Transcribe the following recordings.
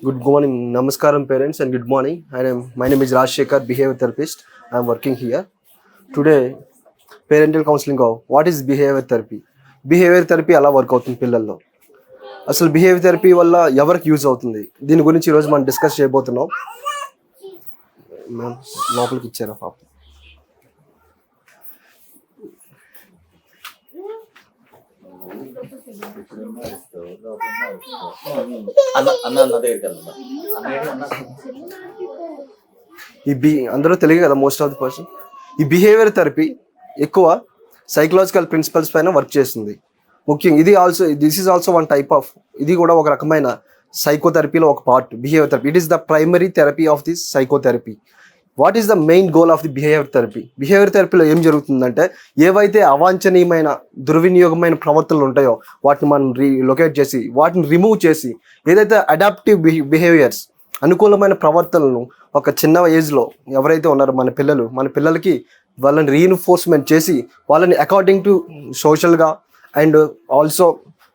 Good morning, Namaskaram parents and good morning. My name is Rajshekar, behavior therapist. I am working here. Today, parental counseling. What is behavior therapy? Behaviour therapy ఎలా work అవుతుంది పిల్లల్లో, అసలు behaviour therapy వల్ల ఎవరికి use అవుతుంది, దీని గురించి ఈరోజు మనం డిస్కస్ చేయబోతున్నాం. లోపలికి ఇచ్చారా పాప? అందరూ తెలియదు కదా మోస్ట్ ఆఫ్ ది పర్సన్. ఈ బిహేవియర్ థెరపీ ఎక్కువ సైకలాజికల్ ప్రిన్సిపల్స్ పైన వర్క్ చేస్తుంది. ముఖ్యంగా this is also one type of, ఇది కూడా ఒక రకమైన సైకోథెరపీలో ఒక part. Behaviour therapy it is the primary therapy of this psychotherapy. What is the main goal of the behaviour therapy? Behaviour థెరపీలో ఏం జరుగుతుందంటే, ఏవైతే అవాంఛనీయమైన దుర్వినియోగమైన ప్రవర్తనలు ఉంటాయో వాటిని మనం లొకేట్ చేసి, వాటిని రిమూవ్ చేసి, ఏదైతే అడాప్టివ్ బిహేవియర్స్ అనుకూలమైన ప్రవర్తనలను ఒక చిన్న ఏజ్లో ఎవరైతే ఉన్నారో మన పిల్లలకి వాళ్ళని రీఇన్ఫోర్స్మెంట్ చేసి, వాళ్ళని అకార్డింగ్ టు సోషల్గా అండ్ ఆల్సో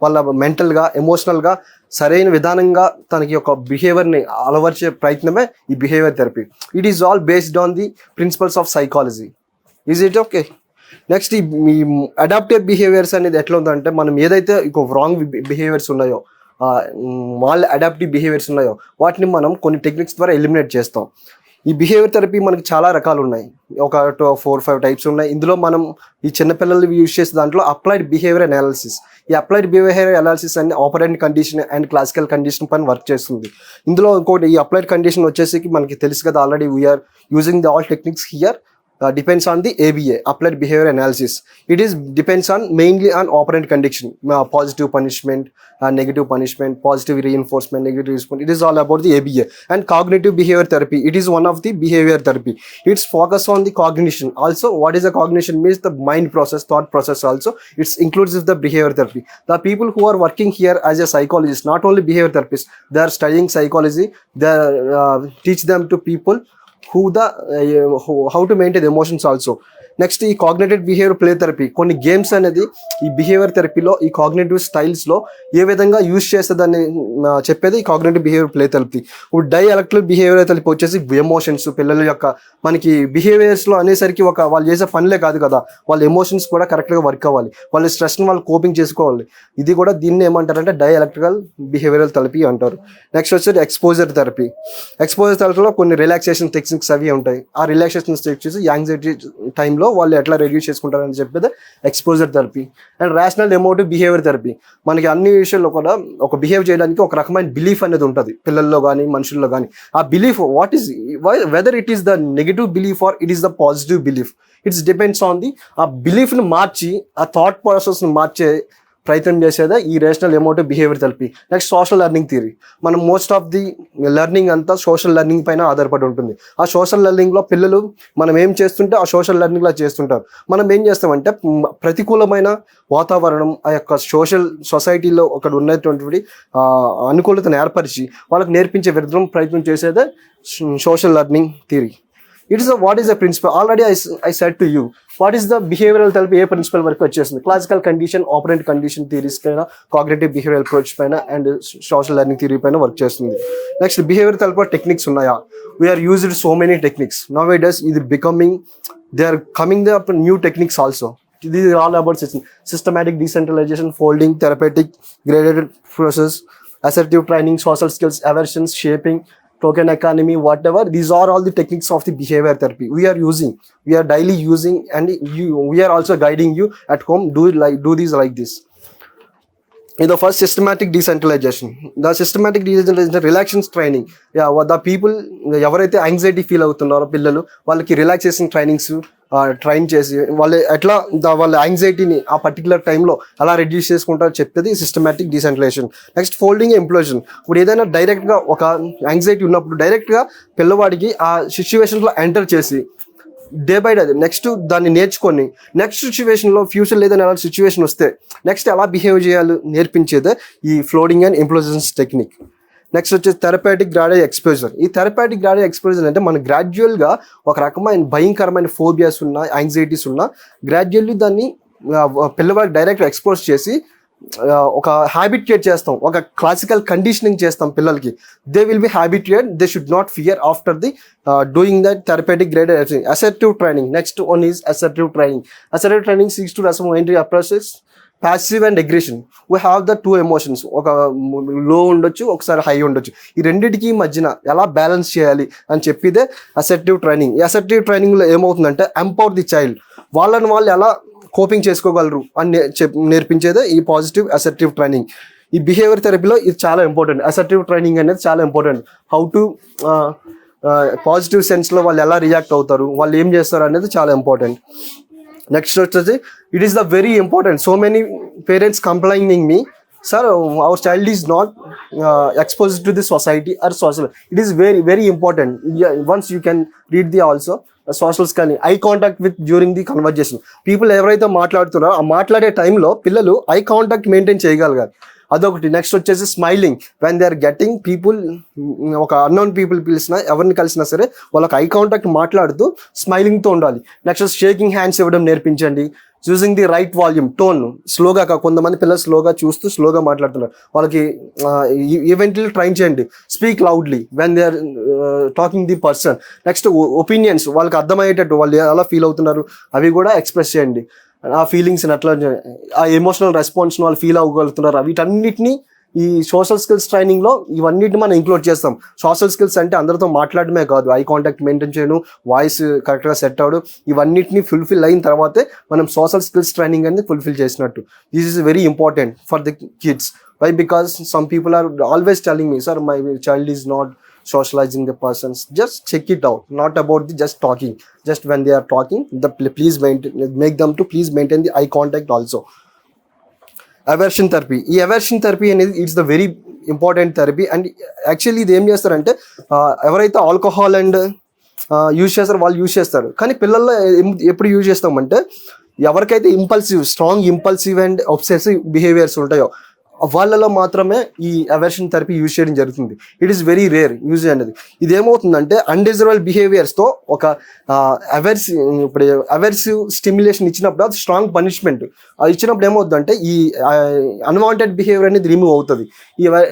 వాళ్ళ మెంటల్గా ఎమోషనల్గా సరైన విధానంగా తనకి ఒక బిహేవియర్ని అలవర్చే ప్రయత్నమే ఈ behaviour therapy. It is all based on the principles of psychology. Is it okay? Next, ఈ అడాప్టివ్ బిహేవియర్స్ అనేది ఎట్లా ఉందంటే, మనం ఏదైతే రాంగ్ బిహేవియర్స్ ఉన్నాయో, వాళ్ళ అడాప్టివ్ బిహేవియర్స్ ఉన్నాయో వాటిని మనం కొన్ని టెక్నిక్స్ ద్వారా ఎలిమినేట్ చేస్తాం. ఈ బిహేవియర్ థెరపీ మనకి చాలా రకాలు ఉన్నాయి, ఒక 4-5 టైప్స్ ఉన్నాయి. ఇందులో మనం ఈ చిన్నపిల్లలు యూజ్ చేసే దాంట్లో అప్లైడ్ బిహేవియర్ అనాలిసిస్. ఈ అప్లైడ్ బిహేవియర్ అనాలిసిస్ అనే operant condition and classical condition పైన వర్క్ చేస్తుంది. ఇందులో ఇంకోటి, ఈ అప్లైడ్ కండిషన్ వచ్చేసి మనకి తెలుసు కదా already, we are using the all techniques here. Depends on the ABA, applied behavior analysis. It is depends on mainly on operant condition, positive punishment, negative punishment, positive reinforcement, negative reinforcement. It is all about the ABA. And cognitive behavior therapy, it is one of the behavior therapy. It's focused on the cognition. Also, what is the cognition means the mind process, thought process. Also, it's includes the behavior therapy. The people who are working here as a psychologist, not only behavior therapists, they are studying psychology. They teach them to people how to maintain emotions also. Next, ఈ cognitive behaviour play therapy. కొన్ని games అనేది ఈ behaviour థెరపీలో ఈ cognitive స్టైల్స్లో ఏ విధంగా use చేస్తుందని చెప్పేది ఈ cognitive behaviour play therapy. ఇప్పుడు డైఎలక్ట్రిక్ బిహేవియర్ థెరపీ వచ్చేసి ఎమోషన్స్, పిల్లల యొక్క మనకి బిహేవియర్స్లో అనేసరికి వాళ్ళు చేసే పనులే కాదు కదా, వాళ్ళ ఎమోషన్స్ కూడా కరెక్ట్గా వర్క్ అవ్వాలి, వాళ్ళ స్ట్రెస్ని వాళ్ళు కోపింగ్ చేసుకోవాలి. ఇది కూడా దీన్ని ఏమంటారంటే డైఎలక్ట్రికల్ బిహేవియరల్ థెరపీ అంటారు. నెక్స్ట్ వచ్చేసి ఎక్స్పోజర్ థెరపీ. ఎక్స్పోజర్ థెరపీలో కొన్ని రిలాక్సేషన్ టెక్నిక్స్ అవి ఉంటాయి. ఆ రిలాక్సేషన్ టెక్నిక్స్ యాంగ్జైటీ టైంలో వాళ్ళు ఎట్లా రెడ్యూస్ చేసుకుంటారని చెప్పేది exposure therapy. And rational emotive behaviour therapy. మనకి అన్ని విషయాల్లో కూడా ఒక బిహేవ్ చేయడానికి ఒక రకమైన బిలీఫ్ అనేది ఉంటుంది పిల్లల్లో కానీ మనుషుల్లో కానీ. ఆ belief whether it is the negative belief or it is the positive belief, it's depends on the ఆ బిలీఫ్ని మార్చి, ఆ థాట్ ప్రాసెస్ని మార్చే ప్రయత్నం చేసేదే ఈ rational emotive behaviour therapy. Next, social learning theory. మనం మోస్ట్ ఆఫ్ ది లెర్నింగ్ అంతా సోషల్ లెర్నింగ్ పైన ఆధారపడి ఉంటుంది. ఆ సోషల్ లెర్నింగ్లో పిల్లలు మనం ఏం చేస్తుంటే ఆ సోషల్ లెర్నింగ్లో చేస్తుంటారు. మనం ఏం చేస్తామంటే, ప్రతికూలమైన వాతావరణం ఆ యొక్క సొసైటీలో అక్కడ ఉన్నటువంటి అనుకూలతను ఏర్పరిచి వాళ్ళకి నేర్పించే విధంగా ప్రయత్నం చేసేదే social learning theory. What is the principle? Already I said to you, what is the behavioral therapy? ఏ ప్రిన్సిపల్ వరకు వచ్చేస్తుంది? Classical condition, operant condition theories పైన, కాగ్నిటివ్ బిహేవియరల్ అప్రోచ్ పైన అండ్ సోషల్ లెర్నింగ్ థియరీ పైన వర్క్ చేస్తుంది. Next, behaviour therapy techniques ఉన్నాయా? We are used so many techniques now it does. ఇది they are coming the new techniques also. This is all about systematic decentralization, folding, therapeutic, graded process, assertive training, social skills, aversions, shaping, token economy, whatever. These are all the techniques of the behavior therapy we are daily using, and we are also guiding you at home. Do these like this. In the first, systematic decentralization. The systematic decentralization, relaxation training. The people ఎవరైతే anxiety feel అవుతున్నారో పిల్లలు, వాళ్ళకి relaxation trainings train చేసి వాళ్ళు ఎట్లా వాళ్ళ యాంగ్జైటీని ఆ particular టైంలో అలా రెడ్యూస్ చేసుకుంటారో చెప్పేది systematic decentralisation. Next, folding implosion. ఇప్పుడు ఏదైనా డైరెక్ట్గా ఒక యాంగ్జైటీ ఉన్నప్పుడు డైరెక్ట్గా పిల్లవాడికి ఆ సిచ్యువేషన్స్లో ఎంటర్ చేసి డే బై డే నెక్స్ట్ దాన్ని నేర్చుకొని నెక్స్ట్ సిచ్యువేషన్లో ఫ్యూచర్లో ఏదైనా అలాంటి సిచ్యువేషన్ వస్తే నెక్స్ట్ ఎలా బిహేవ్ చేయాలో నేర్పించేదే ఈ ఫ్లోడింగ్ అండ్ ఇంప్లోజన్స్ టెక్నిక్. నెక్స్ట్ వచ్చేసి థెరపాటిక్ గ్రాడ్యువల్ ఎక్స్పోజర్. ఈ థెరపాటిక్ గ్రాడ్యువల్ ఎక్స్పోజర్ అంటే మనం గ్రాడ్యువల్గా ఒక రకమైన భయంకరమైన ఫోబియాస్ ఉన్న, యాంగ్జైటీస్ ఉన్న, గ్రాడ్యువల్లీ దాన్ని పిల్లవాడికి డైరెక్ట్ ఎక్స్పోజ్ చేసి ఒక హ్యాబిట్యుయేట్ చేస్తాం, ఒక క్లాసికల్ కండిషనింగ్ చేస్తాం పిల్లలకి. They will be habituate, they should not fear after the doing that therapeutic graded assertive training. Next one is assertive training. Assertive training seeks to resolve entry approaches passive and aggression. We have the two emotions, ఒక లో ఉండొచ్చు, ఒకసారి high ఉండొచ్చు. ఈ రెండింటికి మధ్యన ఎలా balance చేయాలి అని చెప్పిదే అసర్టివ్ ట్రైనింగ్. ఈ అసర్టివ్ ట్రైనింగ్లో ఏమవుతుందంటే ఎంపవర్ ది చైల్డ్, వాళ్ళని వాళ్ళు ఎలా కోపింగ్ చేసుకోగలరు అని నేర్పించేదే ఈ పాజిటివ్ అసర్టివ్ ట్రైనింగ్. ఈ బిహేవియర్ థెరపీలో ఇది చాలా ఇంపార్టెంట్. అసర్టివ్ ట్రైనింగ్ అనేది చాలా ఇంపార్టెంట్. హౌ టు పాజిటివ్ సెన్స్లో వాళ్ళు ఎలా రియాక్ట్ అవుతారు, వాళ్ళు ఏం చేస్తారు అనేది చాలా ఇంపార్టెంట్. నెక్స్ట్ వచ్చేసి it is the very important. So many parents complaining me, sir, our child is not exposed to the society or social. It is very very important. Yeah, once you can read the also social skill, eye contact with during the conversation. People ఎవరైతే మాట్లాడుతున్నారో ఆ మాట్లాడే టైంలో పిల్లలు I contact maintain చేయగలగాలి, అదొకటి. Next వచ్చేసి smiling when they are getting people, ఒక అన్నోన్ పీపుల్ పిలిచినా ఎవరిని కలిసినా సరే వాళ్ళకి ఐ కాంటాక్ట్ మాట్లాడుతూ స్మైలింగ్తో ఉండాలి. నెక్స్ట్ షేకింగ్ హ్యాండ్స్ ఇవ్వడం నేర్పించండి. Choosing the right volume, tone, స్లోగా. కొంతమంది పిల్లలు స్లోగా చూస్తూ స్లోగా మాట్లాడుతున్నారు, వాళ్ళకి ఈవెంట్లీ ట్రైన్ చేయండి. Speak loudly when they are talking the person. Next opinions, వాళ్ళకి అర్థమయ్యేటట్టు వాళ్ళు ఎలా ఫీల్ అవుతున్నారు అవి కూడా ఎక్స్ప్రెస్ చేయండి. ఆ ఫీలింగ్స్ని అట్లా, ఆ ఎమోషనల్ రెస్పాన్స్ని వాళ్ళు ఫీల్ అవ్వగలుగుతున్నారు. వీటన్నిటిని ఈ సోషల్ స్కిల్స్ ట్రైనింగ్లో ఇవన్నిటిని మనం ఇంక్లూడ్ చేస్తాం. సోషల్ స్కిల్స్ అంటే అందరితో మాట్లాడమే కాదు, ఐ కాంటాక్ట్ మెయింటైన్ చేయడం, వాయిస్ కరెక్ట్గా సెట్ అవ్వడం, ఇవన్నిటిని ఫుల్ఫిల్ అయిన తర్వాతే మనం సోషల్ స్కిల్స్ ట్రైనింగ్ అనేది ఫుల్ఫిల్ చేసినట్టు. This is very important for the kids. Why? Because some people are always telling me, sir my child is not socializing the persons. Just check it out, not about the just talking. Just when they are talking, please make them to please maintain the eye contact also. Aversion therapy. ఈ aversion therapy అనేది it's the very important therapy. And actually ఇది ఏం చేస్తారంటే ఎవరైతే alcohol and use చేస్తారో వాళ్ళు use చేస్తారు, కానీ పిల్లల్లో ఎప్పుడు యూజ్ చేస్తామంటే ఎవరికైతే strong impulsive and obsessive behaviours ఉంటాయో వాళ్ళలో మాత్రమే ఈ అవర్షన్ థెరపీ యూజ్ చేయడం జరుగుతుంది. It is very rare use అనేది. ఇది ఏమవుతుందంటే అన్డిజర్వల్ బిహేవియర్స్తో ఒక అవర్సివ్ స్టిమ్యులేషన్ ఇచ్చినప్పుడు అది స్ట్రాంగ్ పనిష్మెంట్. అది ఇచ్చినప్పుడు ఏమవుతుందంటే ఈ అన్వాంటెడ్ బిహేవియర్ అనేది రిమూవ్ అవుతుంది.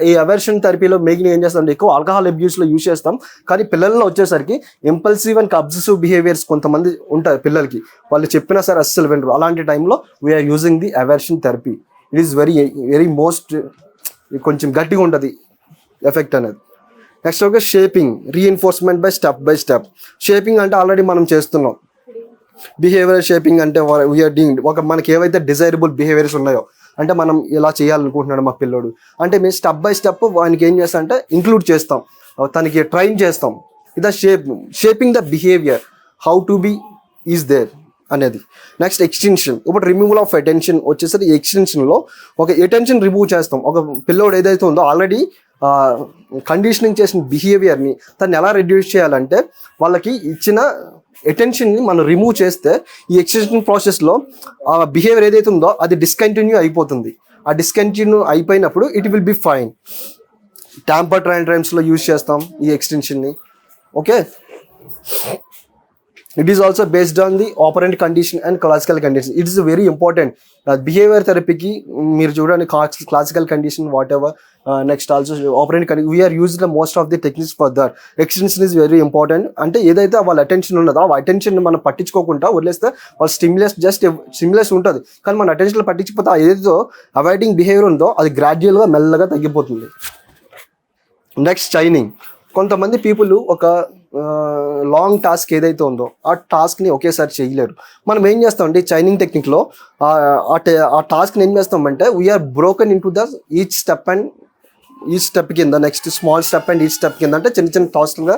ఈ అవర్షన్ థెరపీలో మెయిన్ ఏం చేస్తామంటే ఎక్కువ ఆల్కహాల్ అబ్యూస్లో యూజ్ చేస్తాం, కానీ పిల్లల్లో వచ్చేసరికి ఇంపల్సివ్ అండ్ అబ్సెసివ్ బిహేవియర్స్ కొంతమంది ఉంటారు పిల్లలకి, వాళ్ళు చెప్పినా సరే అస్సలు వినరు. అలాంటి టైంలో we are using the aversion therapy. It is very very most కొంచెం గట్టిగా ఉంటుంది ఎఫెక్ట్ అనేది. నెక్స్ట్ ఒక shaping, reinforcement by step. Shaping అంటే ఆల్రెడీ మనం చేస్తున్నాం. బిహేవియర్ షేపింగ్ అంటే వీఆర్ డూయింగ్ మనకి ఏవైతే డిజైరబుల్ బిహేవియర్స్ ఉన్నాయో, అంటే మనం ఇలా చేయాలనుకుంటున్నాడు మా పిల్లోడు అంటే మేము స్టెప్ బై స్టెప్ వానికి ఏం చేస్తాం అంటే ఇంక్లూడ్ చేస్తాం, తనకి ట్రైన్ చేస్తాం. ఇది shaping the behaviour, how to be is there అనేది. Next extension. ఇప్పుడు రిమూవల్ ఆఫ్ అటెన్షన్ వచ్చేసరికి ఈ ఎక్స్టెన్షన్లో ఒక అటెన్షన్ రిమూవ్ చేస్తాం. ఒక పిల్లోడు ఏదైతే ఉందో ఆల్రెడీ కండిషనింగ్ చేసిన బిహేవియర్ని తను ఎలా రెడ్యూస్ చేయాలంటే వాళ్ళకి ఇచ్చిన అటెన్షన్ని మనం రిమూవ్ చేస్తే ఈ ఎక్స్టెన్షన్ ప్రాసెస్లో ఆ బిహేవియర్ ఏదైతే ఉందో అది డిస్కంటిన్యూ అయిపోతుంది. ఆ డిస్కంటిన్యూ అయిపోయినప్పుడు it will be fine. Temper ట్రైమ్స్లో యూజ్ చేస్తాం ఈ ఎక్స్టెన్షన్ని. Okay, it is also based on the operant condition and classical condition. It is very important. Behavior therapy ki meer chudani classical condition whatever, next also operant condition, we are using the most of the techniques for that. Extension is very important. Ante edaithe వాళ్ళ attention ఉన్నదో ఆ attention మనం పట్టించుకోకుండా వదిలేస్తే వాళ్ళ stimulus ఉంటుంది, కానీ మన అటెన్షన్ పట్టించిపోతే ఏదో అవాయిడింగ్ బిహేవియర్ ఉందో అది గ్రాడ్యువల్గా మెల్లగా తగ్గిపోతుంది. Next chaining. కొంతమంది పీపుల్ ఒక లాంగ్ టాస్క్ ఏదైతే ఉందో ఆ టాస్క్ని ఒకేసారి చేయలేరు. మనం ఏం చేస్తామంటే చైనింగ్ టెక్నిక్లో ఆ టాస్క్ని ఏం చేస్తామంటే we are broken in to the each step కింద, next small step and each step కింద, అంటే చిన్న చిన్న టాస్క్లుగా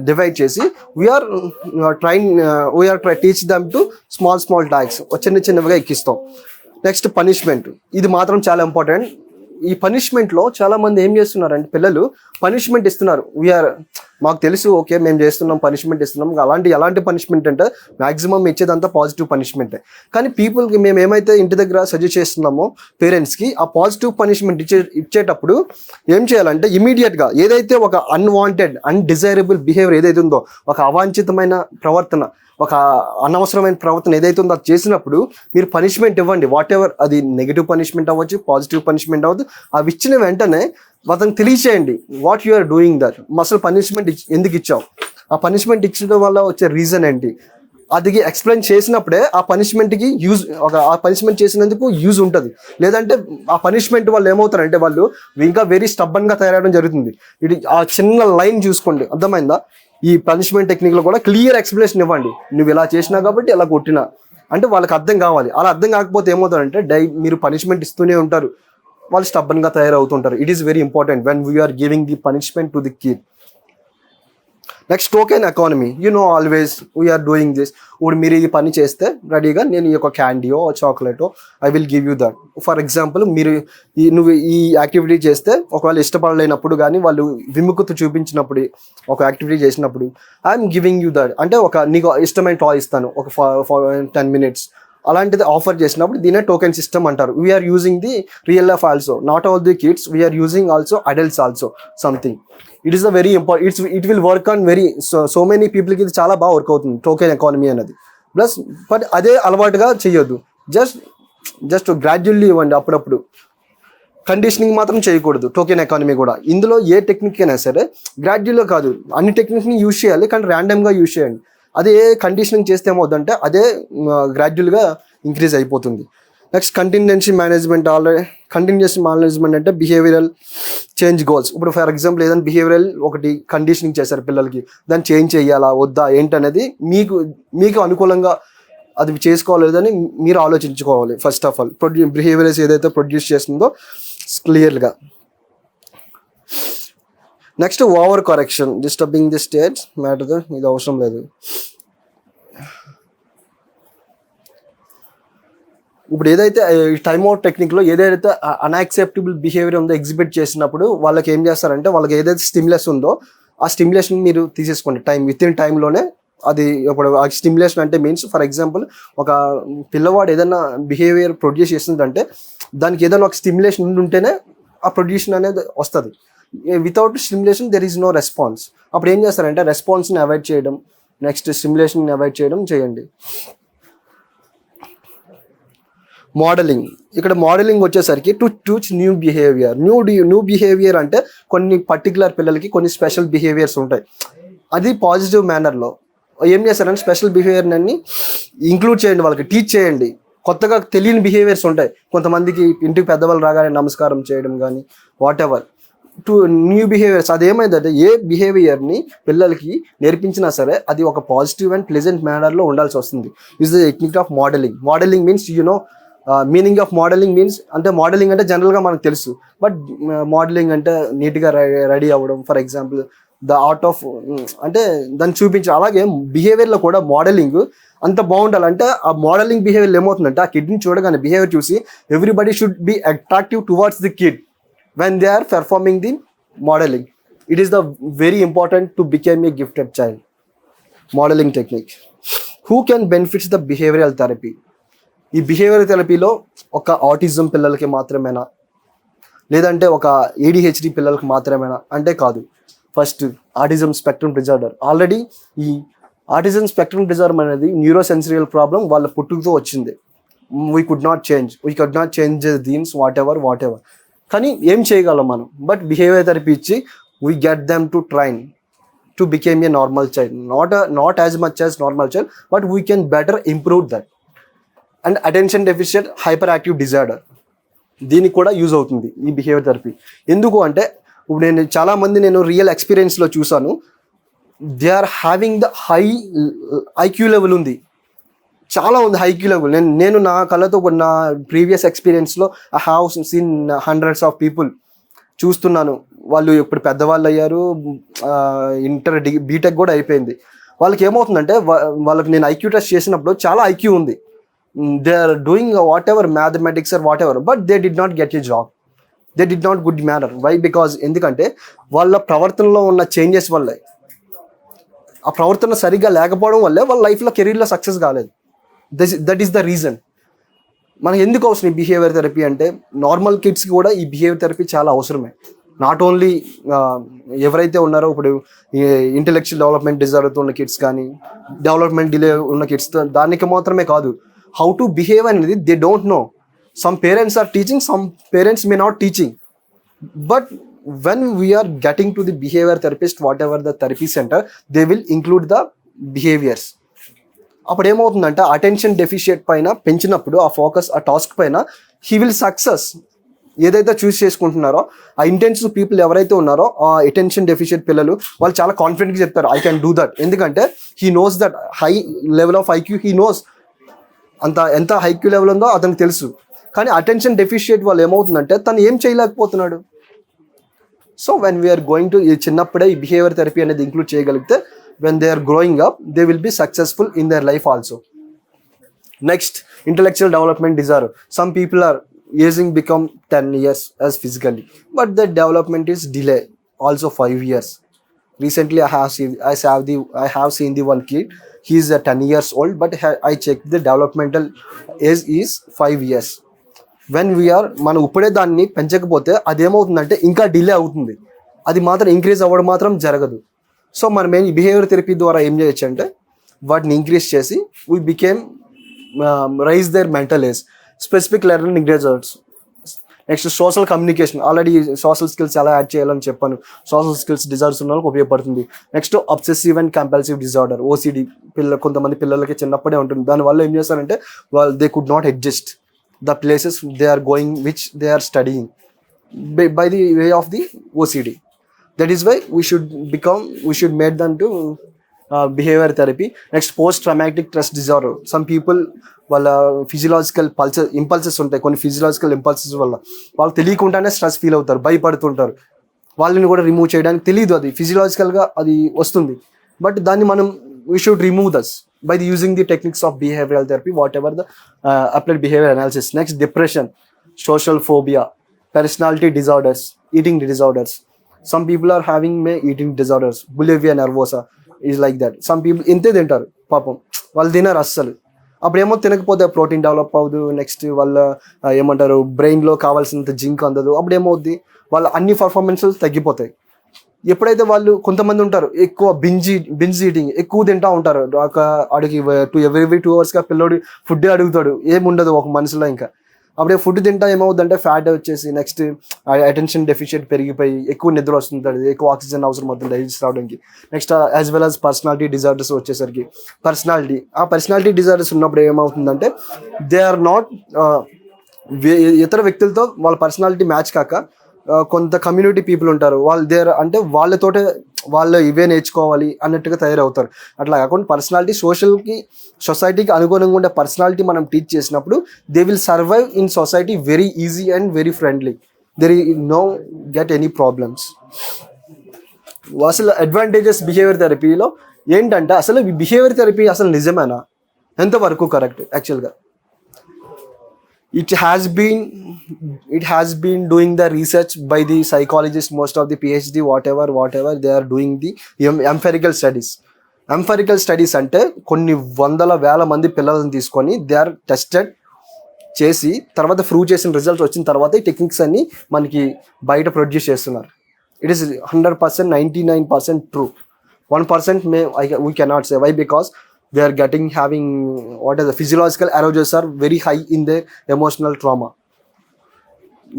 డివైడ్ చేసి we are teach them to small tasks చిన్నవిగా ఎక్కిస్తాం. Next punishment. ఇది మాత్రం చాలా ఇంపార్టెంట్. ఈ పనిష్మెంట్లో చాలామంది ఏం చేస్తున్నారంటే పిల్లలు పనిష్మెంట్ ఇస్తున్నారు. మాకు తెలుసు, ఓకే మేము చేస్తున్నాం, పనిష్మెంట్ ఇస్తున్నాం. ఎలాంటి పనిష్మెంట్ అంటే మ్యాక్సిమం ఇచ్చేదంతా పాజిటివ్ పనిష్మెంటే. కానీ పీపుల్కి మేము ఏమైతే ఇంటి దగ్గర సజెస్ట్ చేస్తున్నామో పేరెంట్స్కి ఆ పాజిటివ్ పనిష్మెంట్ ఇచ్చేటప్పుడు ఏం చేయాలంటే ఇమీడియట్గా ఏదైతే ఒక అన్వాంటెడ్ అన్డిజైరబుల్ బిహేవియర్ ఏదైతే ఉందో, ఒక అవాంఛితమైన ప్రవర్తన ఒక అనవసరమైన ప్రవర్తన ఏదైతే ఉందో అది చేసినప్పుడు మీరు పనిష్మెంట్ ఇవ్వండి. వాట్ ఎవర్, అది నెగిటివ్ పనిష్మెంట్ అవ్వచ్చు, పాజిటివ్ పనిష్మెంట్ అవ్వదు. అవి ఇచ్చిన వెంటనే అతనికి తెలియచేయండి what you are doing that. అసలు పనిష్మెంట్ ఎందుకు ఇచ్చావు, ఆ పనిష్మెంట్ ఇచ్చడం వల్ల వచ్చే రీజన్ ఏంటి, అది ఎక్స్ప్లెయిన్ చేసినప్పుడే ఆ పనిష్మెంట్కి యూజ్, ఆ పనిష్మెంట్ చేసినందుకు యూజ్ ఉంటుంది. లేదంటే ఆ పనిష్మెంట్ వాళ్ళు ఏమవుతారంటే వాళ్ళు ఇంకా వెరీ స్టబ్బన్గా తయారవడం జరుగుతుంది. ఇది ఆ చిన్న లైన్ చూసుకోండి, అర్థమైందా? ఈ పనిష్మెంట్ టెక్నిక్లో కూడా క్లియర్ ఎక్స్ప్లెనేషన్ ఇవ్వండి. నువ్వు ఇలా చేసినా కాబట్టి ఇలా కొట్టినా అంటే వాళ్ళకి అర్థం కావాలి. అలా అర్థం కాకపోతే ఏమవుతారంటే మీరు పనిష్మెంట్ ఇస్తూనే ఉంటారు, వాళ్ళు స్టబ్బన్గా తయారవుతుంటారు. It is very important when we are giving the punishment to the kid. Next token economy. Always we are doing this. ఇప్పుడు మీరు ఈ పని చేస్తే రెడీగా నేను ఈ యొక్క క్యాండీయో చాక్లెటో I will give you that. For example నువ్వు ఈ యాక్టివిటీ చేస్తే ఒకవేళ ఇష్టపడలేనప్పుడు కానీ వాళ్ళు విముఖత చూపించినప్పుడు ఒక యాక్టివిటీ చేసినప్పుడు ఐఎమ్ గివింగ్ యూ దట్ అంటే నీకు ఇష్టమైన టాయ్ ఇస్తాను ఒక 10 minutes అలాంటిది ఆఫర్ చేసినప్పుడు దీనే టోకెన్ సిస్టమ్ అంటారు. We are using the real life also, not all the kids, we are using also adults also something. It is the very important. It will work on very so many పీపుల్కి ఇది చాలా బాగా work అవుతుంది token economy అనేది. Plus but అదే అలవాటుగా చేయొద్దు, just gradually ఇవ్వండి. అప్పుడప్పుడు కండిషనింగ్ మాత్రం చేయకూడదు. టోకెన్ ఎకానమీ కూడా ఇందులో ఏ టెక్నిక్ అయినా సరే గ్రాడ్యువల్గా కాదు, అన్ని టెక్నిక్ని యూజ్ చేయాలి కానీ ర్యాండమ్గా యూజ్ చేయండి. అదే కండిషనింగ్ చేస్తే ఏమవుతుందంటే అదే గ్రాడ్యువల్గా ఇంక్రీజ్ అయిపోతుంది. Next కంటిన్యూన్సీ management. కంటిన్యూన్సీ మేనేజ్మెంట్ అంటే బిహేవియరల్ చేంజ్ గోల్స్. ఇప్పుడు ఫర్ ఎగ్జాంపుల్ ఏదైనా బిహేవియరల్ ఒకటి కండిషనింగ్ చేశారు పిల్లలకి, దాన్ని చేంజ్ చేయాలా వద్దా ఏంటనేది మీకు అనుకూలంగా అది చేసుకోవాలి లేదని మీరు ఆలోచించుకోవాలి. ఫస్ట్ ఆఫ్ ఆల్ బిహేవియర్స్ ఏదైతే ప్రొడ్యూస్ చేస్తుందో క్లియర్గా. Next over correction, disturbing the states matter. ఇది అవసరం లేదు. ఇప్పుడు ఏదైతే టైమ్ అవుట్ టెక్నిక్లో ఏదైతే అన్యాక్సెప్టబుల్ బిహేవియర్ ఉందో ఎగ్జిబిట్ చేసినప్పుడు వాళ్ళకి ఏం చేస్తారంటే వాళ్ళకి ఏదైతే స్టిమ్యులస్ ఉందో ఆ స్టిమ్యులేషన్ మీరు తీసేసుకోండి విత్ ఇన్ టైంలోనే. అది ఇప్పుడు ఆ స్టిమ్యులేషన్ అంటే మీన్స్ ఫర్ ఎగ్జాంపుల్ ఒక పిల్లవాడు ఏదైనా బిహేవియర్ ప్రొడ్యూస్ చేస్తుందంటే దానికి ఏదైనా ఒక స్టిమ్యులేషన్ ఉంటేనే ఆ ప్రొడ్యూషన్ అనేది వస్తుంది. Without stimulation there is no response. అప్పుడు ఏం చేస్తారంటే రెస్పాన్స్ని అవాయిడ్ చేయడం, నెక్స్ట్ స్టిమ్యులేషన్ని అవాయిడ్ చేయడం చేయండి. మోడలింగ్. ఇక్కడ మోడలింగ్ వచ్చేసరికి to teach new behaviour. New behaviour అంటే కొన్ని పర్టికులర్ పిల్లలకి కొన్ని స్పెషల్ బిహేవియర్స్ ఉంటాయి. అది పాజిటివ్ మేనర్లో ఏం చేస్తారంటే స్పెషల్ బిహేవియర్ అన్ని ఇంక్లూడ్ చేయండి, వాళ్ళకి టీచ్ చేయండి. కొత్తగా తెలియని బిహేవియర్స్ ఉంటాయి కొంతమందికి, ఇంటికి పెద్దవాళ్ళు రాగానే నమస్కారం చేయడం కానీ whatever to new behaviours. అదేమైందంటే ఏ బిహేవియర్ని పిల్లలకి నేర్పించినా సరే అది ఒక పాజిటివ్ అండ్ ప్లెజెంట్ మేనర్లో ఉండాల్సి వస్తుంది. Is the technique of modelling. Modelling means meaning of modelling means అంటే మోడలింగ్ అంటే జనరల్గా మనకు తెలుసు, బట్ మోడలింగ్ అంటే నీట్గా రెడీ అవ్వడం. For example the art of అంటే దాన్ని చూపించడం. అలాగే బిహేవియర్లో కూడా మోడలింగ్ అంత బాగుండాలంటే ఆ మోడలింగ్ బిహేవియర్ ఏమవుతుందంటే ఆ కిడ్ని చూడగానే బిహేవియర్ చూసి everybody should be attractive towards the kid when they are performing the modeling. It is the very important to become a gifted child. Modeling technique. Who can benefit the behavioral therapy? ఈ behaviour థెరపీలో ఒక autism పిల్లలకి మాత్రమేనా లేదంటే ఒక ADHD పిల్లలకి మాత్రమేనా అంటే కాదు. First autism spectrum disorder. Already ఈ ఆటిజం స్పెక్ట్రమ్ డిజార్డర్ అనేది న్యూరోసెన్సరియల్ ప్రాబ్లం వాళ్ళ పుట్టుకతో వచ్చింది. We could not change things whatever కానీ ఏం చేయగలం మనం? బట్ బిహేవియర్ థెరపీ ఇచ్చి we get them to train to became a normal child, not as much as normal child, but we can better improve that. And attention deficit hyperactive disorder, దీనికి కూడా use అవుతుంది ఈ behaviour therapy. ఎందుకు అంటే ఇప్పుడు చాలామంది నేను real ఎక్స్పీరియన్స్లో చూసాను, they are having the high IQ level ఉంది, చాలా ఉంది హైక్యూ లెవెల్. నేను నా కళ్ళతో నా ప్రీవియస్ ఎక్స్పీరియన్స్లో I have seen hundreds of people చూస్తున్నాను. వాళ్ళు ఇప్పుడు పెద్దవాళ్ళు అయ్యారు, బీటెక్ కూడా అయిపోయింది. వాళ్ళకి ఏమవుతుందంటే వాళ్ళకి నేను ఐక్యూ టెస్ట్ చేసినప్పుడు చాలా ఐక్యూ ఉంది, they are doing whatever mathematics or whatever, but they did not get a job, they did not good manner. Why? Because ఎందుకంటే వాళ్ళ ప్రవర్తనలో ఉన్న చేంజెస్ వల్లే, ఆ ప్రవర్తన సరిగ్గా లేకపోవడం వల్లే వాళ్ళ లైఫ్లో కెరీర్లో సక్సెస్ కాలేదు. That is the reason. మనకు ఎందుకు అవసరం ఈ బిహేవియర్ థెరపీ అంటే నార్మల్ కిడ్స్కి కూడా ఈ బిహేవియర్ థెరపీ చాలా అవసరమే. నాట్ ఓన్లీ ఎవరైతే ఉన్నారో ఇప్పుడు ఇంటెలెక్చువల్ డెవలప్మెంట్ డిజార్డర్తో ఉన్న కిడ్స్ కానీ, డెవలప్మెంట్ డిలే ఉన్న కిడ్స్, దానికి మాత్రమే కాదు, హౌ టు బిహేవ్ అనేది they don't know. Some parents are teaching, some parents may not teaching. But when we are getting to the behavior therapist, whatever the therapy center, they will include the behaviors. అప్పుడు ఏమవుతుందంటే attention deficit పైన పెంచినప్పుడు ఆ focus ఆ task పైన he will success. ఏదైతే చూస్ చేసుకుంటున్నారో ఆ ఇంటెన్సివ్ పీపుల్ ఎవరైతే ఉన్నారో ఆ అటెన్షన్ డెఫిషియట్ పిల్లలు వాళ్ళు చాలా కాన్ఫిడెంట్గా చెప్తారు ఐ కెన్ డూ దట్. ఎందుకంటే he knows that high level of IQ, he knows ఎంత ఐక్యూ లెవెల్ ఉందో అతనికి తెలుసు. కానీ అటెన్షన్ డెఫిషియట్ వాళ్ళు ఏమవుతుందంటే తను ఏం చేయలేకపోతున్నాడు. So when we are going to ఈ చిన్నప్పుడే ఈ బిహేవియర్ థెరపీ అనేది ఇంక్లూడ్ చేయగలిగితే when they are growing up they will be successful in their life also. Next, intellectual development disorder. Some people are ageing become 10 years as physically, but the development is delay also 5 years. Recently I have seen the one kid, he is 10 years old, but I checked the developmental age is 5 years. When we are మనం ఇప్పుడే దాన్ని పెంచకపోతే అదేమవుతుందంటే ఇంకా delay అవుతుంది, అది మాత్రం increase అవ్వడం మాత్రం జరగదు. సో మనం ఈ బిహేవియర్ థెరపీ ద్వారా ఏం చేయొచ్చు అంటే వాటిని ఇంక్రీజ్ చేసి we became raise their mental age. Specific learning disorders. Next, social communication. Already social skills ఎలా యాడ్ చేయాలని చెప్పాను. సోషల్ స్కిల్స్ డిజార్డర్స్ ఉన్న వాళ్ళకి ఉపయోగపడుతుంది. Next, obsessive and compulsive disorder, OCD. కొంతమంది పిల్లలకి చిన్నప్పుడే ఉంటుంది. దానివల్ల ఏం చేస్తారంటే వాళ్ళు they could not adjust the places they are going which they are studying by the way of the OCD. That is why we should make them to behavior therapy. Next, post traumatic stress disorder. Some people వాళ్ళ physiological impulses ఉంటాయి, కొన్ని physiological impulses వల్ల వాళ్ళు తెలియకుండానే stress feel అవుతారు, భయపడుతుంటారు. వాళ్ళని కూడా remove చేయడానికి తెలియదు, అది ఫిజియలాజికల్గా అది వస్తుంది. బట్ దాన్ని మనం we should remove this by using the techniques of behavioral therapy, whatever the applied behavior analysis. Next, depression, social phobia, personality disorders, eating disorders. Some people are having eating disorders, bulimia nervosa is like that. Some people ఇంతే తింటారు పాపం, వాళ్ళు తినరు అస్సలు. అప్పుడు ఏమో తినకపోతే protein develop అవ్వదు. నెక్స్ట్ వాళ్ళ ఏమంటారు బ్రెయిన్లో కావాల్సినంత జింక్ అందదు. అప్పుడు ఏమవుద్ది, వాళ్ళ అన్ని పర్ఫార్మెన్సెస్ తగ్గిపోతాయి. ఎప్పుడైతే వాళ్ళు కొంతమంది ఉంటారు ఎక్కువ బింజ్ ఈటింగ్ ఎక్కువ తింటా ఉంటారు, అడిగి every 2 hours పిల్లోడు ఫుడ్ అడుగుతాడు, ఏముండదు ఒక మనసులో. ఇంకా అప్పుడే ఫుడ్ తింటా ఏమవుతుందంటే ఫ్యాట్ వచ్చేసి నెక్స్ట్ అటెన్షన్ డెఫిషియట్ పెరిగిపోయి ఎక్కువ నిద్ర వస్తుంటుంది, ఎక్కువ ఆక్సిజన్ అవసరం అవుతుంది డైజెస్ట్ రావడానికి. Next, as well as personality disorders వచ్చేసరికి పర్సనాలిటీ డిజార్డర్స్ ఉన్నప్పుడు ఏమవుతుందంటే దే ఆర్ నాట్ ఇతర వ్యక్తులతో వాళ్ళ పర్సనాలిటీ మ్యాచ్ కాక కొంత కమ్యూనిటీ పీపుల్ ఉంటారు, వాళ్ళు అంటే వాళ్ళతోటే వాళ్ళు ఇవే నేర్చుకోవాలి అన్నట్టుగా తయారవుతారు. అట్లా కాకుండా పర్సనాలిటీ సొసైటీకి అనుగుణంగా ఉండే పర్సనాలిటీ మనం టీచ్ చేసినప్పుడు they will survive in society very easy and very friendly. There ఈ నో గెట్ ఎనీ ప్రాబ్లమ్స్. అసలు అడ్వాంటేజెస్ బిహేవియర్ థెరపీలో ఏంటంటే అసలు ఈ బిహేవియర్ థెరపీ అసలు నిజమేనా, ఎంతవరకు కరెక్ట్? యాక్చువల్గా it has been doing the research by the psychologists, most of the PhD whatever they are doing the empirical studies అంటే కొన్ని వందల వేల మంది పిల్లలను తీసుకొని దే ఆర్ టెస్టెడ్ చేసి తర్వాత ప్రూవ్ చేసిన రిజల్ట్స్ వచ్చిన తర్వాత ఈ టెక్నిక్స్ అన్ని మనకి బయట ప్రొడ్యూస్ చేస్తున్నారు. It is 100%, 99% true. 1% we cannot say. Why? Because they are having what is the physiological arousals are very high in the emotional trauma.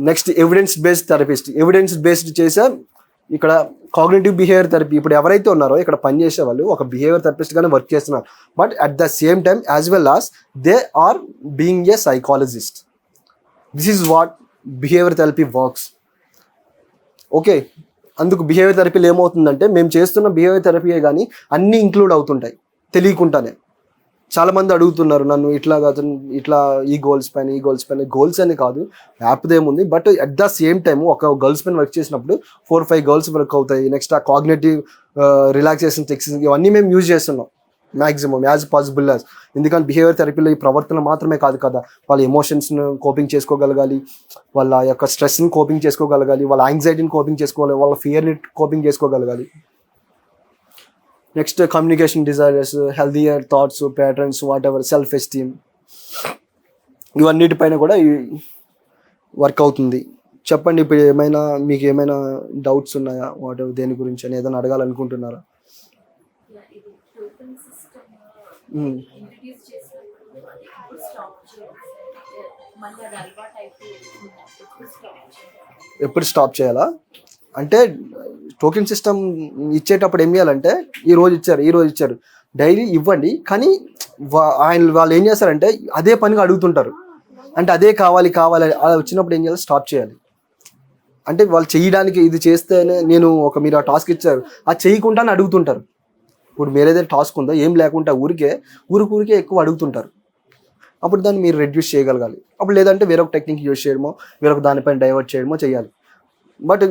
Next, evidence based చేసే ఇక్కడ కాగ్నిటివ్ బిహేవియర్ థెరపీ. ఇప్పుడు ఎవరైతే ఉన్నారో ఇక్కడ పనిచేసే వాళ్ళు ఒక బిహేవియర్ థెరపిస్ట్ గానే వర్క్ చేస్తున్నారు, but at the same time as well as they are being a psychologist. This is what behaviour therapy works. Okay, అందుకు బిహేవియర్ థెరపీలో ఏమవుతుందంటే మేము చేస్తున్న బిహేవియర్ థెరపీయే కానీ అన్నీ ఇంక్లూడ్ అవుతుంటాయి తెలియకుండానే. చాలామంది అడుగుతున్నారు నన్ను ఇట్లా ఈ గోల్స్ పైన గోల్స్ అని కాదు, యాప్ది ఏముంది, but at the same time ఒక గర్ల్స్ పైన వర్క్ చేసినప్పుడు 4-5 గర్ల్స్ వర్క్ అవుతాయి. నెక్స్ట్ ఆ కాగ్నేటివ్ రిలాక్సేషన్ టెక్నిక్స్ ఇవన్నీ మేము యూజ్ చేస్తున్నాం మ్యాక్సిమం యాజ్ పాసిబుల్ యాజ్. ఎందుకంటే బిహేవియర్ థెరపీలో ఈ ప్రవర్తన మాత్రమే కాదు కదా, వాళ్ళ ఎమోషన్స్ను కోపింగ్ చేసుకోగలగాలి, వాళ్ళ యొక్క స్ట్రెస్ని కోపింగ్ చేసుకోగలగాలి, వాళ్ళ యాంగ్జైటీని కోపింగ్ చేసుకోవాలి, వాళ్ళ ఫియర్ని కోపింగ్ చేసుకోగలగాలి. Next, communication disorders, healthier thoughts patterns, whatever, self esteem, ఇవన్నిటిపైన కూడా వర్క్ అవుతుంది. చెప్పండి, ఇప్పుడు ఏమైనా మీకు ఏమైనా డౌట్స్ ఉన్నాయా వాట్ ఎవర్ దేని గురించి అని ఏదైనా అడగాలనుకుంటున్నారా? మ్మ్. ఎప్పుడు స్టాప్ చేయాలా అంటే టోకెన్ సిస్టమ్ ఇచ్చేటప్పుడు ఏం చేయాలంటే ఈ రోజు ఇచ్చారు డైలీ ఇవ్వండి, కానీ వాళ్ళు ఏం చేస్తారంటే అదే పనిగా అడుగుతుంటారు, అంటే అదే కావాలి అలా వచ్చినప్పుడు ఏం చేయాలి, స్టాప్ చేయాలి. అంటే వాళ్ళు చేయడానికి ఇది చేస్తేనే నేను మీరు ఆ టాస్క్ ఇచ్చారు అది చేయకుండానే అడుగుతుంటారు. ఇప్పుడు మీరేదైతే టాస్క్ ఉందో ఏం లేకుండా ఊరికే ఎక్కువ అడుగుతుంటారు. అప్పుడు దాన్ని మీరు రెడ్యూస్ చేయగలగాలి. అప్పుడు లేదంటే వేరొక టెక్నిక్ యూజ్ చేయడమో వేరొక దానిపైన డైవర్ట్ చేయడమో చేయాలి. But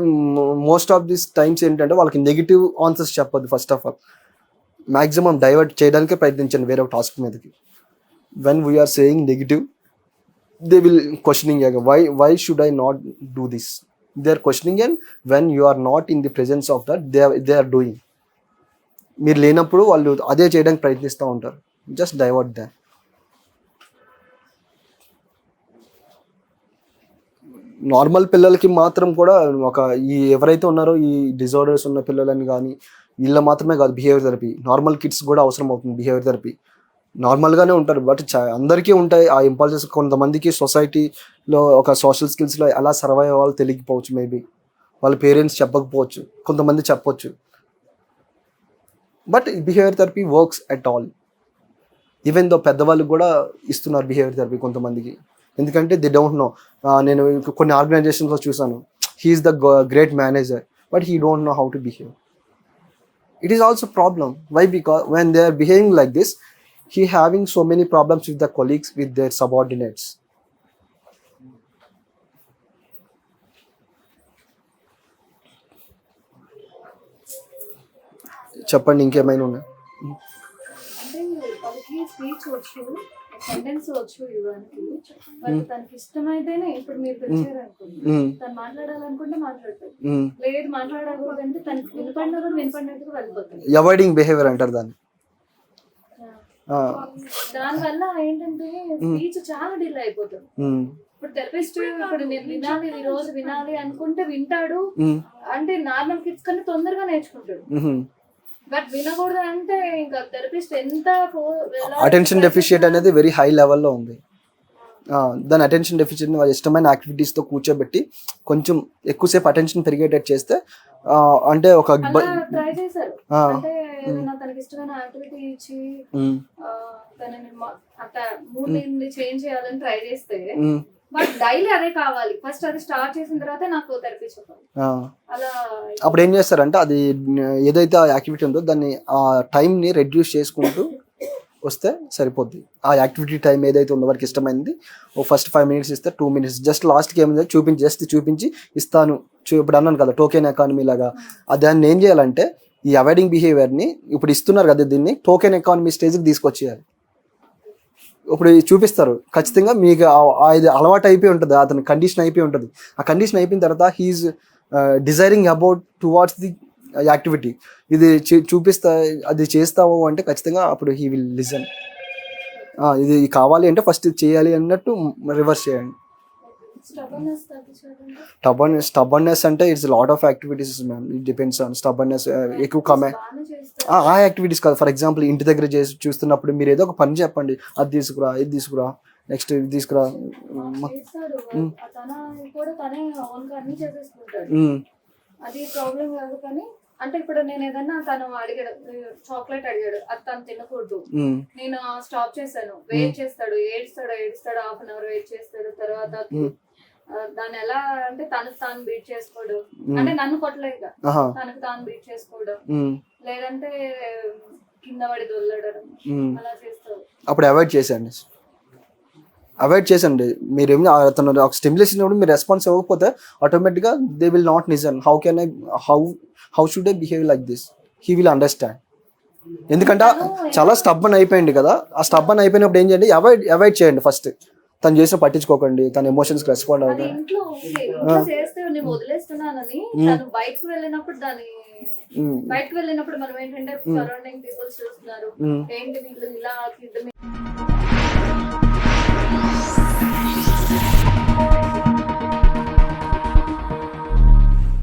most of this times ఏంటంటే వాళ్ళకి నెగిటివ్ ఆన్సర్స్ చెప్పొద్దు. First of all maximum divert చేయడానికే ప్రయత్నించండి వేరే ఒక టాస్క్ మీదకి. When we are saying negative they will questioning why should I not do this, they are questioning. And when you are not in the presence of that they are doing. మీరు లేనప్పుడు వాళ్ళు అదే చేయడానికి ప్రయత్నిస్తూ ఉంటారు. జస్ట్ డైవర్ట్ దా. Normal పిల్లలకి మాత్రం కూడా ఈ ఎవరైతే ఉన్నారో ఈ డిజార్డర్స్ ఉన్న పిల్లలని కానీ వీళ్ళ మాత్రమే కాదు బిహేవియర్ థెరపీ, నార్మల్ కిడ్స్ కూడా అవసరం అవుతుంది బిహేవియర్ థెరపీ. నార్మల్గానే ఉంటారు బట్ అందరికీ ఉంటాయి ఆ ఇంపల్సెస్. కొంతమందికి సొసైటీలో ఒక సోషల్ స్కిల్స్లో ఎలా సర్వైవ్ అవ్వాలో తెలియకపోవచ్చు, మేబీ వాళ్ళ పేరెంట్స్ చెప్పకపోవచ్చు, కొంతమంది చెప్పొచ్చు. But behaviour therapy works at all. Even though పెద్దవాళ్ళు కూడా ఇస్తున్నారు బిహేవియర్ థెరపీ కొంతమందికి, ఎందుకంటే దే డోంట్ నో. నేను కొన్ని ఆర్గనైజేషన్స్లో చూసాను, he is the great manager but he don't know how to behave. It is also problem. Why? Because when they are behaving like this he having so many problems with the colleagues, with their subordinates. చెప్పండి ఇంకేమైనా ఉన్నాయి? అంటే వాళ్ళకి speech వచ్చు, sentence వచ్చు ఇవ్వడానికి, but తనకి ఇష్టమైతేనే ఇప్పుడు మీరు తెచ్చారనుకోండి, తను మాట్లాడాలనుకుంటే మాట్లాడతారు, లేదు మాట్లాడకూడదంటే తనకి వినపడినట్టుగా వెళ్ళిపోతుంది. అవాయిడింగ్ బిహేవియర్ అంటారు దాన్ని. దానివల్ల ఏంటంటే స్పీచ్ చాలా డిలే అయిపోతుంది. ఇప్పుడు థెరపిస్ట్ ఇప్పుడు నేను వినాలి, ఈ రోజు వినాలి అనుకుంటే వింటాడు, అంటే నార్మల్ కిడ్స్ కన్నా తొందరగా నేర్చుకుంటాడు. బట్ వినకూడదు అంటే ఇంకా థెరపిస్ట్ ఎంత అటెన్షన్ డెఫిషియట్ అనేది వెరీ హై లెవెల్లో ఉంది. దాని అటెన్షన్ డెఫిషియట్ వాళ్ళ ఇష్టమైన యాక్టివిటీస్తో కూర్చోబెట్టి కొంచెం ఎక్కువసేపు అటెన్షన్ పెరిగేటట్టు చేస్తే, అంటే ఒక ట్రై చేశారు అంటే తనకి ఇష్టమైన యాక్టివిటీ ఇచ్చి తనని మూడ్ చేంజ్ చేయాలని ట్రై చేస్తే, బట్ డైలీ అదే కావాలి, ఫస్ట్ అది స్టార్ట్ చేసిన తర్వాత నాకు థెరపీ చెప్పాలి అలా. అప్పుడు ఏం చేస్తారంటే అది ఏదైతే ఆ యాక్టివిటీ ఉందో దాన్ని ఆ టైంని రెడ్యూస్ చేసుకుంటూ వస్తే సరిపోద్ది. ఆ యాక్టివిటీ టైం ఏదైతే ఉందో వారికి ఇష్టమైంది ఓ ఫస్ట్ 5 minutes ఇస్తే 2 minutes జస్ట్ లాస్ట్కి ఏమైందో చూపించి ఇస్తాను. ఇప్పుడు అన్నాను కదా టోకెన్ ఎకానమీ లాగా, దాన్ని ఏం చేయాలంటే ఈ అవాయిడింగ్ బిహేవియర్ని ఇప్పుడు ఇస్తున్నారు కదా దీన్ని టోకెన్ ఎకానమీ స్టేజ్కి తీసుకొచ్చేయాలి. ఇప్పుడు చూపిస్తారు ఖచ్చితంగా మీకు ఇది అలవాటు అయిపోయి ఉంటుంది, అతని కండిషన్ అయిపోయి ఉంటుంది. ఆ కండిషన్ అయిపోయిన తర్వాత he is desiring about towards the activity. ఇది చూపిస్తా అది చేస్తావు అంటే ఖచ్చితంగా అప్పుడు హీ విల్ లిజన్. ఇది కావాలి అంటే ఫస్ట్ చేయాలి అన్నట్టు రివర్స్ చేయండి. స్టబర్నెస్ అంటే it's lot of activities ma'am, it depends on stubbornness. ఎక్కువ ఆ యాక్టివిటీస్ కాదు. ఫర్ ఎగ్జాంపుల్ ఇంటి దగ్గర చూస్తున్నప్పుడు మీరు ఏదో ఒక పని చెప్పండి, అది తీసుకురా, ఇది తీసుకురా, నెక్స్ట్ ఇది తీసుకురా. అది ప్రాబ్లం కాదు, కానీ అంటే ఇప్పుడు నేను ఏదన్నా తను అడిగాడు చాక్లెట్ అడిగాడు, అది తను తినకూడదు, నేను స్టాప్ చేశాను, వెయిట్ చేస్తాడు, ఏడుస్తాడు 1/2 hour వెయిట్ చేస్తాడు, తర్వాత దాన్ని ఎలా అంటే తాను బీట్ చేసుకోవడం, అంటే నన్ను కొట్టలేక తనకు తాను బీట్ చేసుకోవడం, లేదంటే కింద పడి దొల్లడం, అలా చేస్తాడు. అప్పుడు అవాయిడ్ చేసండి. మీరేమి అతను ఒక స్టిమ్యులేషన్ ఇచ్చినప్పుడు మీరు రెస్పాన్స్ ఇవ్వకపోతే ఆటోమేటిక్గా they will not listen. How should I behave like this, he will understand. ఎందుకంటే చాలా స్టబ్బన్ అయిపోయింది కదా, ఆ స్టబ్బన్ అయిపోయినప్పుడు ఏం చేయండి, అవాయిడ్ చేయండి. ఫస్ట్ తను చేసిన పట్టించుకోకండి, తన ఎమోషన్స్ రెస్పాండ్ అవ్వకండి. బయటకు వెళ్ళినప్పుడు మనం ఏంటంటే సరౌండింగ్ పీపుల్స్ చూస్తున్నారు, ఏంటి వీళ్ళు ఇలా